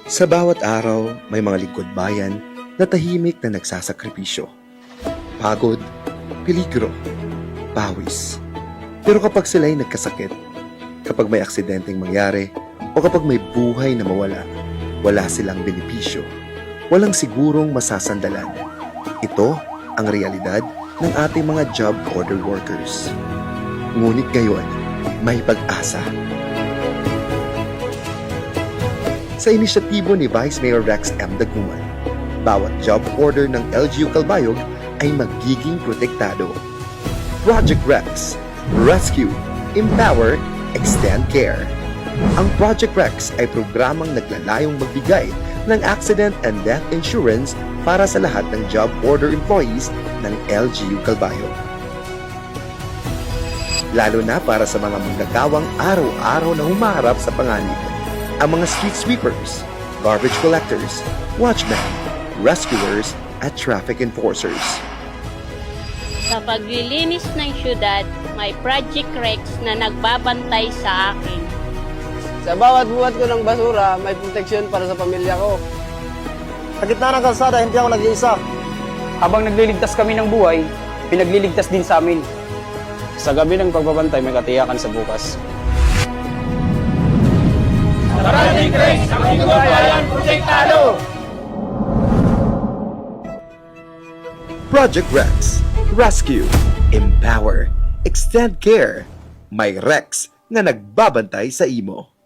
Sa bawat araw, may mga lingkod bayan na tahimik na nagsasakripisyo. Pagod, peligro, pawis. Pero kapag sila'y nagkasakit, kapag may aksidenteng mangyari, o kapag may buhay na mawala, wala silang benepisyo. Walang sigurong masasandalan. Ito ang realidad ng ating mga job order workers. Ngunit ngayon, may pag-asa. Sa inisyatibo ni Vice Mayor Rex M. Daguman, bawat job order ng LGU Calbayog ay magiging protektado. Project Rex, Rescue, Empower, Extend Care. Ang Project Rex ay programang naglalayong magbigay ng accident and death insurance para sa lahat ng job order employees ng LGU Calbayog. Lalo na para sa mga manggagawang araw-araw na humaharap sa panganib. Ang mga street sweepers, garbage collectors, watchmen, rescuers, at traffic enforcers. Sa paglilinis ng syudad, may Project Rex na nagbabantay sa akin. Sa bawat buhat ko ng basura, may proteksyon para sa pamilya ko. Sa gitna ng kalsada, hindi ako nag-iisa. Habang nagliligtas kami ng buhay, pinagliligtas din sa amin. Sa gabi ng pagbabantay, may katiyakan sa bukas. Project Rex, ang Bayan protektado! Project Rex, Rescue, Empower, Extend Care. May Rex na nagbabantay sa imo.